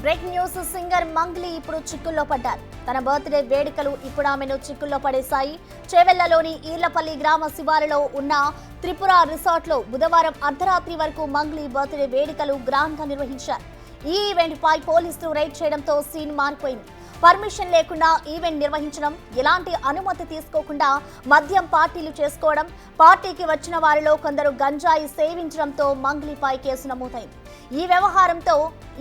Break news. Singer Mangli ఇప్పుడు చిక్కుల్లో పడ్డారు. తన బర్త్డే వేడుకలు ఇప్పుడు ఆమెను చిక్కుల్లో పడేశాయి. చేవెళ్లలోని ఈర్లపల్లి గ్రామ శివారులో ఉన్న త్రిపుర రిసార్ట్లో బుధవారం అర్ధరాత్రి వరకు మంగ్లీ బర్త్డే వేడుకలు గ్రాండ్ గా నిర్వహించారు. ఈ ఈవెంట్ పై పోలీసులు రైడ్ చేయడంతో సీన్ మారిపోయింది. పర్మిషన్ లేకుండా ఈవెంట్ నిర్వహించడం, ఎలాంటి అనుమతి తీసుకోకుండా మద్యం పార్టీలు చేసుకోవడం, పార్టీకి వచ్చిన వారిలో కొందరు గంజాయి సేవించడంతో మంగ్లీపై కేసు నమోదైంది. ఈ వ్యవహారంతో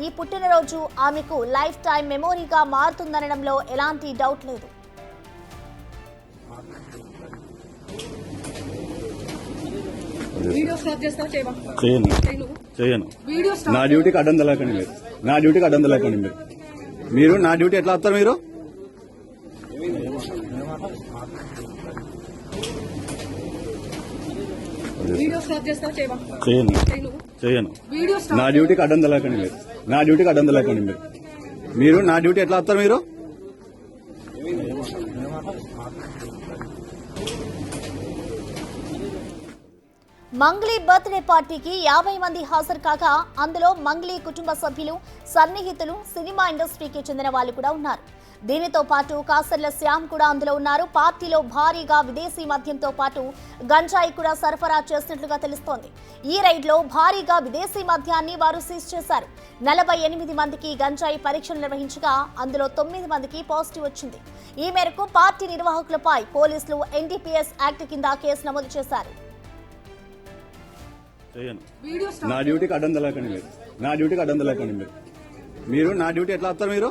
ఈ పుట్టినరోజు ఆమెకు లైఫ్ టైం మెమోరీగా మారుతుందనడంలో ఎలాంటి డౌట్ లేదు. నా డ్యూటీకి అడ్డం తెలకండి మీరు నా డ్యూటీ ఎట్లా వస్తారు మీరు? చేయను. నా డ్యూటీకి అడ్డం తెలకండి మీరు నా డ్యూటీ ఎట్లా వస్తారు మీరు? మంగ్లీ బర్త్డే పార్టీకి 50 మంది హాజరు కాగా అందులో మంగ్లీ కుటుంబ సభ్యులు, సన్నిహితులు, సినిమా ఇండస్ట్రీకి చెందిన వాళ్ళు కూడా ఉన్నారు. దీనితో పాటు కాసర్ల శ్యామ్ కూడా అందులో ఉన్నారు. పార్టీలో భారీగా విదేశీ మద్యంతో పాటు గంజాయి కూడా సరఫరా చేసినట్లుగా తెలుస్తోంది. ఈ రైడ్లో భారీగా విదేశీ మద్యాన్ని వారు సీజ్ చేశారు. 48 మందికి గంజాయి పరీక్షలు నిర్వహించగా అందులో 9 మందికి పాజిటివ్ వచ్చింది. ఈ మేరకు పార్టీ నిర్వాహకులపై పోలీసులు NDPS యాక్ట్ కింద కేసు నమోదు చేశారు. నా డ్యూటీకి అడ్డం తెలకండి మీరు నా డ్యూటీ ఎట్లా వస్తారు మీరు?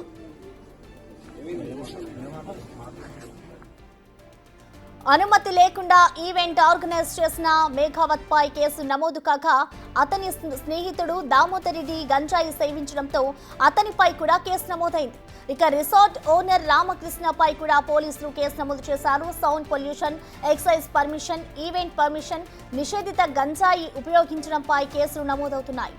అనుమతి లేకుండా ఈవెంట్ ఆర్గనైజ్ చేసిన మేఘావత్ పై కేసు నమోదు కాగా అతని స్నేహితుడు దామోదర్ రెడ్డి గంజాయి సేవించడంతో అతనిపై కూడా కేసు నమోదైంది. ఇక రిసార్ట్ ఓనర్ రామకృష్ణపై కూడా పోలీసులు కేసు నమోదు చేశారు. Sound pollution, excise permission, event permission, నిషేధిత గంజాయి ఉపయోగించడంపై కేసులు నమోదవుతున్నాయి.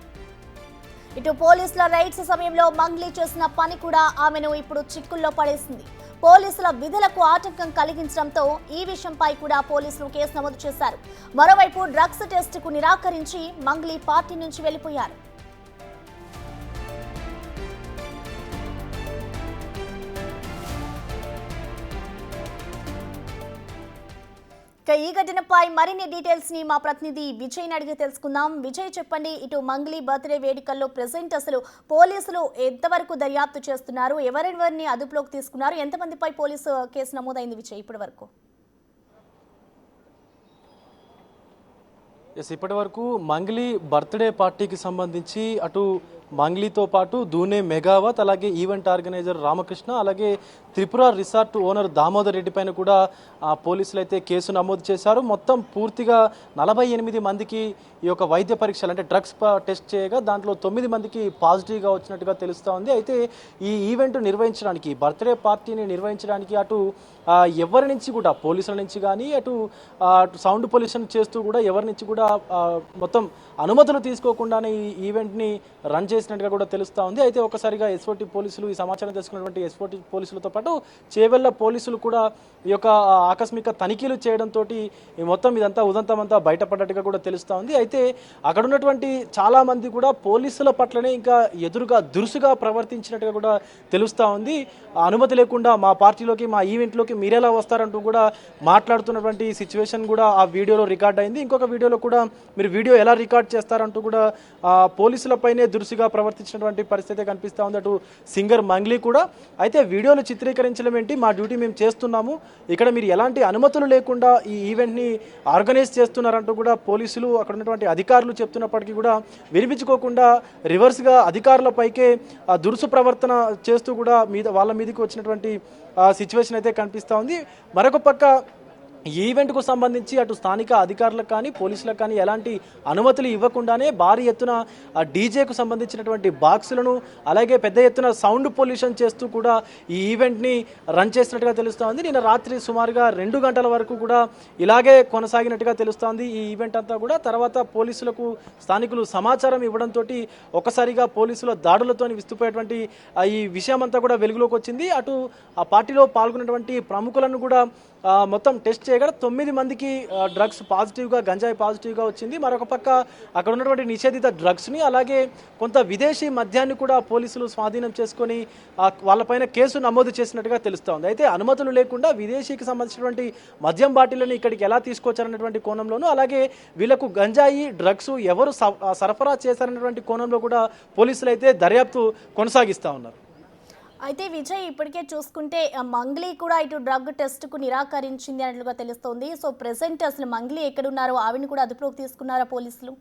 ఇటు పోలీసుల రైడ్స్ సమయంలో మంగ్లీ చేసిన పని కూడా ఆమెను ఇప్పుడు చిక్కుల్లో పడేసింది. పోలీసుల విధులకు ఆటంకం కలిగించడంతో ఈ విషయంపై కూడా పోలీసులు కేసు నమోదు చేశారు. మరోవైపు డ్రగ్స్ టెస్టుకు నిరాకరించి మంగ్లీ పార్టీ నుంచి వెళ్లిపోయారు. ఈ ఘటనపై మరిన్ని డీటెయిల్స్ ని మా ప్రతినిధి విజయ్ అడిగి తెలుసుకుందాం. విజయ్, చెప్పండి, ఇటు మంగ్లీ బర్త్డే వేడుకల్లో ప్రెసెంట్ అసలు పోలీసులు ఎంతవరకు దర్యాప్తు చేస్తున్నారు? ఎవరెవరిని అదుపులోకి తీసుకున్నారు? ఎంతమందిపై పోలీసు కేసు నమోదైంది విజయ్ ఇప్పటి వరకు? ఇప్పటి వరకు మంగ్లీ బర్త్డే పార్టీకి సంబంధించి అటు మంగ్లీతో పాటు దూనే మెగావత్, అలాగే ఈవెంట్ ఆర్గనైజర్ రామకృష్ణ, అలాగే త్రిపుర రిసార్ట్ ఓనర్ దామోదర్ రెడ్డి పైన కూడా పోలీసులు అయితే కేసు నమోదు చేశారు. మొత్తం పూర్తిగా 48 మందికి ఈ యొక్క వైద్య పరీక్షలు అంటే డ్రగ్స్ టెస్ట్ చేయగా దాంట్లో 9 మందికి పాజిటివ్గా వచ్చినట్టుగా తెలుస్తూ ఉంది. అయితే ఈ ఈవెంట్ నిర్వహించడానికి, బర్త్డే పార్టీని నిర్వహించడానికి అటు ఎవరి నుంచి కూడా పోలీసుల నుంచి కానీ అటు సౌండ్ పొల్యూషన్ చేస్తూ కూడా ఎవరి నుంచి కూడా మొత్తం అనుమతులు తీసుకోకుండానే ఈ ఈవెంట్ని రన్ చేసినట్టుగా కూడా తెలుస్తూ ఉంది. అయితే ఒకసారిగా SOT పోలీసులు ఈ సమాచారం తెలుసుకున్నటువంటి SOT పోలీసులతో పాటు చేవెళ్ల పోలీసులు కూడా ఈ యొక్క ఆకస్మిక తనిఖీలు చేయడంతో మొత్తం ఇదంతా ఉదంతమంతా బయటపడ్డట్టుగా కూడా తెలుస్తూ ఉంది. అయితే అక్కడ ఉన్నటువంటి చాలా మంది కూడా పోలీసుల పట్లనే ఇంకా ఎదురుగా దురుసుగా ప్రవర్తించినట్టుగా కూడా తెలుస్తూ ఉంది. అనుమతి లేకుండా మా పార్టీలోకి, మా ఈవెంట్లోకి మీరెలా వస్తారంటూ కూడా మాట్లాడుతున్నటువంటి సిచ్యువేషన్ కూడా ఆ వీడియోలో రికార్డ్ అయింది. ఇంకొక వీడియోలో కూడా మీరు వీడియో ఎలా రికార్డ్ చేస్తారంటూ కూడా పోలీసులపైనే దురుసుగా ప్రవర్తించినటువంటి పరిస్థితి కనిపిస్తూ ఉంది అటు సింగర్ మంగ్లీ కూడా. అయితే వీడియోలు చిత్రీకరించడం ఏంటి, మా డ్యూటీ మేము చేస్తున్నాము, ఇక్కడ మీరు ఎలాంటి అనుమతులు లేకుండా ఈ ఈవెంట్ని ఆర్గనైజ్ చేస్తున్నారంటూ కూడా పోలీసులు అక్కడ ఉన్నటువంటి అధికారులు చెప్తున్నప్పటికీ కూడా వినిపించుకోకుండా రివర్స్గా అధికారులపైకే దురుసు ప్రవర్తన చేస్తూ కూడా వాళ్ళ మీదకి వచ్చినటువంటి సిచ్యువేషన్ అయితే కనిపిస్తూ ఉంది. మరొక పక్క ఈ ఈవెంట్కు సంబంధించి అటు స్థానిక అధికారులకు కానీ పోలీసులకు కానీ ఎలాంటి అనుమతులు ఇవ్వకుండానే భారీ ఎత్తున డీజేకు సంబంధించినటువంటి బాక్సులను, అలాగే పెద్ద ఎత్తున సౌండ్ పొల్యూషన్ చేస్తూ కూడా ఈ ఈవెంట్ని రన్ చేసినట్టుగా తెలుస్తోంది. నిన్న రాత్రి సుమారుగా 2 గంటల వరకు కూడా ఇలాగే కొనసాగినట్టుగా తెలుస్తోంది ఈ ఈవెంట్ అంతా కూడా. తర్వాత పోలీసులకు స్థానికులు సమాచారం ఇవ్వడంతో ఒకసారిగా పోలీసుల దాడులతో విస్తుపోయేటువంటి ఈ విషయం అంతా కూడా వెలుగులోకి వచ్చింది. అటు ఆ పార్టీలో పాల్గొన్నటువంటి ప్రముఖులను కూడా మొత్తం టెస్ట్ చేయగా 9 మందికి డ్రగ్స్ పాజిటివ్గా, గంజాయి పాజిటివ్గా వచ్చింది. మరొక పక్క అక్కడ ఉన్నటువంటి నిషేధిత డ్రగ్స్ని అలాగే కొంత విదేశీ మద్యాన్ని కూడా పోలీసులు స్వాధీనం చేసుకొని వాళ్ళపైన కేసు నమోదు చేసినట్టుగా తెలుస్తోంది. అయితే అనుమతులు లేకుండా విదేశీకి సంబంధించినటువంటి మద్యం బాటిల్ని ఇక్కడికి ఎలా తీసుకొచ్చారన్నటువంటి కోణంలోనూ, అలాగే వీళ్ళకు గంజాయి డ్రగ్స్ ఎవరు సరఫరా చేశారన్నటువంటి కోణంలో కూడా పోలీసులు అయితే దర్యాప్తు కొనసాగిస్తూ ఉన్నారు. అయితే విజయ్, ఇప్పటికే చూసుకుంటే మంగ్లీ కూడా ఇటు డ్రగ్ టెస్ట్కు నిరాకరించింది అన్నట్లుగా తెలుస్తోంది. సో ప్రెసెంట్ అసలు మంగ్లీ ఎక్కడున్నారో ఆవిడని కూడా అదుపులోకి తీసుకున్నారా పోలీసులు?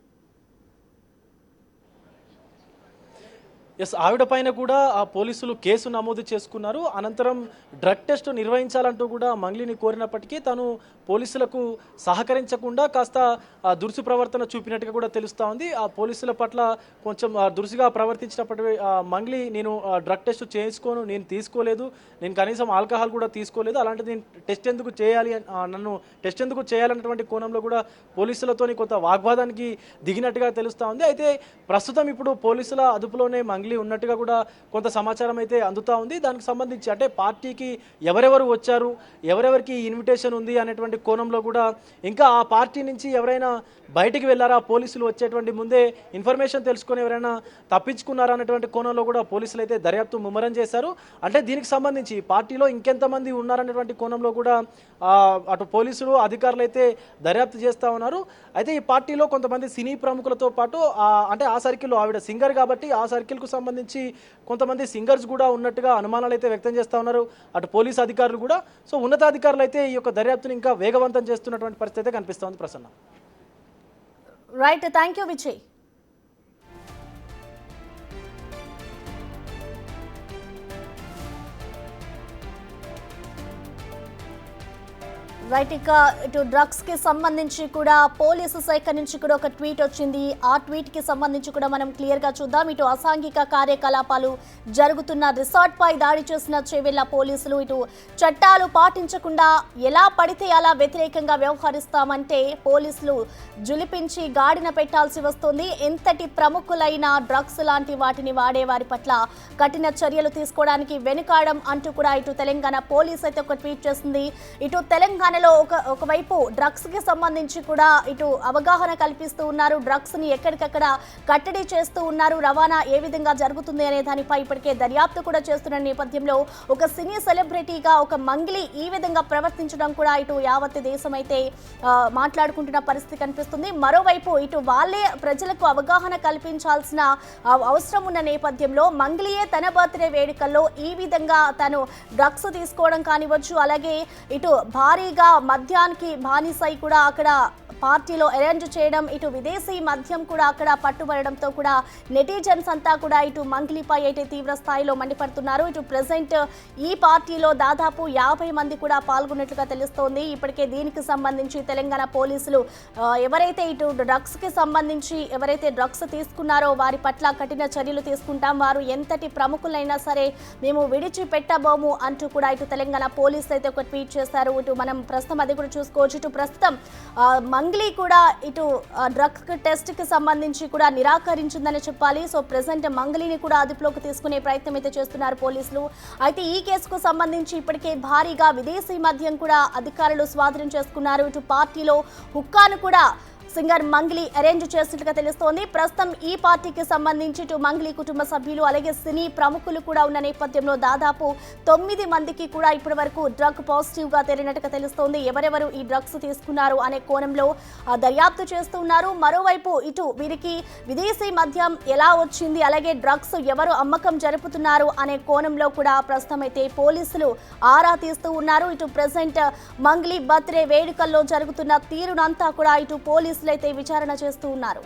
ఎస్, ఆవిడ పైన కూడా ఆ పోలీసులు కేసు నమోదు చేసుకున్నారు. అనంతరం డ్రగ్ టెస్ట్ నిర్వహించాలంటూ కూడా మంగ్లీని కోరినప్పటికీ తను పోలీసులకు సహకరించకుండా కాస్త దురుసు ప్రవర్తన చూపినట్టుగా కూడా తెలుస్తూ ఉంది. ఆ పోలీసుల పట్ల కొంచెం దురుసుగా ప్రవర్తించినప్పటికీ మంగ్లీ నేను డ్రగ్ టెస్ట్ చేసుకోను, నేను తీసుకోలేదు, నేను కనీసం ఆల్కహాల్ కూడా తీసుకోలేదు, అలాంటిది నేను టెస్ట్ ఎందుకు చేయాలి, నన్ను టెస్ట్ ఎందుకు చేయాలన్నటువంటి కోణంలో కూడా పోలీసులతోని కొంత వాగ్వాదానికి దిగినట్టుగా తెలుస్తూ ఉంది. అయితే ప్రస్తుతం ఇప్పుడు పోలీసుల అదుపులోనే మంగ్లీ ఉన్నట్టుగా కూడా కొంత సమాచారం అయితే అందుతూ ఉంది. దానికి సంబంధించి అంటే పార్టీకి ఎవరెవరు వచ్చారు, ఎవరెవరికి ఇన్విటేషన్ ఉంది అనేటువంటి కోణంలో కూడా ఇంకా ఆ పార్టీ నుంచి ఎవరైనా బయటికి వెళ్ళారా, పోలీసులు వచ్చేటువంటి ముందే ఇన్ఫర్మేషన్ తెలుసుకొని ఎవరైనా తప్పించుకున్నారా అనేటువంటి కోణంలో కూడా పోలీసులు అయితే దర్యాప్తు ముమ్మరం చేశారు. అంటే దీనికి సంబంధించి పార్టీలో ఇంకెంతమంది ఉన్నారనేటువంటి కోణంలో కూడా అటు పోలీసులు అధికారులు అయితే దర్యాప్తు చేస్తూ ఉన్నారు. అయితే ఈ పార్టీలో కొంతమంది సినీ ప్రముఖులతో పాటు అంటే ఆ సర్కిల్లో ఆవిడ సింగర్ కాబట్టి ఆ సర్కిల్కు సంబంధించి కొంతమంది సింగర్స్ కూడా ఉన్నట్టుగా అనుమానాలు అయితే వ్యక్తం చేస్తూ ఉన్నారు అటు పోలీసు అధికారులు కూడా. సో ఉన్నతాధికారులు అయితే ఈ యొక్క దర్యాప్తుని ఇంకా వేగవంతం చేస్తున్నటువంటి పరిస్థితి అయితే కనిపిస్తోంది. Prasanna. Right, thank you Vijay. Right, ఇక ఇటు డ్రగ్స్ కి సంబంధించి కూడా పోలీసు శాఖ నుంచి కూడా ఒక ట్వీట్ వచ్చింది. ఆ ట్వీట్ కి సంబంధించి కూడా మనం క్లియర్ గా చూద్దాం. ఇటు అసాంఘిక కార్యకలాపాలు జరుగుతున్న రిసార్ట్ పై దాడి చేసిన చేవెళ్ల పోలీసులు ఇటు చట్టాలు పాటించకుండా ఎలా పడితే అలా వ్యతిరేకంగా వ్యవహరిస్తామంటే పోలీసులు జులిపించి గాడిన పెట్టాల్సి వస్తుంది. ఎంతటి ప్రముఖులైన డ్రగ్స్ లాంటి వాటిని వాడే వారి పట్ల కఠిన చర్యలు తీసుకోవడానికి వెనుకాడం అంటూ కూడా ఇటు తెలంగాణ పోలీస్ అయితే ఒక ట్వీట్ చేసింది. ఇటు తెలంగాణ ఒకవైపు డ్రగ్స్ కి సంబంధించి కూడా ఇటు అవగాహన కల్పిస్తూ ఉన్నారు, డ్రగ్స్ ని ఎక్కడికక్కడ కట్టడి చేస్తూ ఉన్నారు, రవాణా ఏ విధంగా జరుగుతుంది అనే దానిపై ఇప్పటికే దర్యాప్తు కూడా చేస్తున్న నేపథ్యంలో ఒక సినీ సెలబ్రిటీగా ఒక మంగ్లీ ఈ విధంగా ప్రవర్తించడం కూడా ఇటు యావత్ దేశం అయితే మాట్లాడుకుంటున్న పరిస్థితి కనిపిస్తుంది. మరోవైపు ఇటు వాళ్ళే ప్రజలకు అవగాహన కల్పించాల్సిన అవసరం ఉన్న నేపథ్యంలో మంగ్లీయే తన బర్త్డే వేడుకల్లో ఈ విధంగా తను డ్రగ్స్ తీసుకోవడం కానివచ్చు, అలాగే ఇటు భారీగా మద్యానికి బానిసై కూడా అక్కడ పార్టీలో అరేంజ్ చేయడం, ఇటు విదేశీ మద్యం కూడా అక్కడ పట్టుబడడంతో కూడా నెటిజన్స్ అంతా కూడా ఇటు మంగ్లీపై అయితే తీవ్ర స్థాయిలో మండిపడుతున్నారు. ఇటు ప్రెసెంట్ ఈ పార్టీలో దాదాపు 50 మంది కూడా పాల్గొన్నట్లుగా తెలుస్తోంది. ఇప్పటికే దీనికి సంబంధించి తెలంగాణ పోలీసులు ఎవరైతే ఇటు డ్రగ్స్ కి సంబంధించి ఎవరైతే డ్రగ్స్ తీసుకున్నారో వారి పట్ల కఠిన చర్యలు తీసుకుంటాం, వారు ఎంతటి ప్రముఖులైనా సరే మేము విడిచిపెట్టబోము అంటూ కూడా ఇటు తెలంగాణ పోలీసులు అయితే ఒక ట్వీట్ చేశారు. ఇటు మనం ప్రస్తుతం అది కూడా చూసుకోవచ్చు. ఇటు ప్రస్తుతం మంగ్లీ కూడా ఇటు డ్రగ్ టెస్ట్ కి సంబంధించి కూడా నిరాకరించిందని చెప్పాలి. సో ప్రెసెంట్ మంగ్లీని కూడా అదుపులోకి తీసుకునే ప్రయత్నం అయితే చేస్తున్నారు పోలీసులు. అయితే ఈ కేసుకు సంబంధించి ఇప్పటికే భారీగా విదేశీ మద్యం కూడా అధికారులు స్వాధీనం చేసుకున్నారు. ఇటు పార్టీలో హుక్కాను కూడా సింగర్ మంగ్లీ అరేంజ్ చేసినట్టుగా తెలుస్తోంది. ప్రస్తుతం ఈ పార్టీకి సంబంధించి ఇటు మంగ్లీ కుటుంబ సభ్యులు అలాగే సినీ ప్రముఖులు కూడా ఉన్న నేపథ్యంలో దాదాపు 9 మందికి కూడా ఇప్పటి వరకు డ్రగ్ పాజిటివ్ గా తేలినట్టుగా తెలుస్తోంది. ఎవరెవరు ఈ డ్రగ్స్ తీసుకున్నారు అనే కోణంలో దర్యాప్తు చేస్తున్నారు. మరోవైపు ఇటు వీరికి విదేశీ మద్యం ఎలా వచ్చింది, అలాగే డ్రగ్స్ ఎవరు అమ్మకం జరుపుతున్నారు అనే కోణంలో కూడా ప్రస్తుతం అయితే పోలీసులు ఆరా తీస్తూ ఉన్నారు. ఇటు ప్రెసెంట్ మంగ్లీ బర్త్డే వేడుకల్లో జరుగుతున్న తీరునంతా కూడా ఇటు పోలీసులు అయితే విచారణ చేస్తూ ఉన్నారు.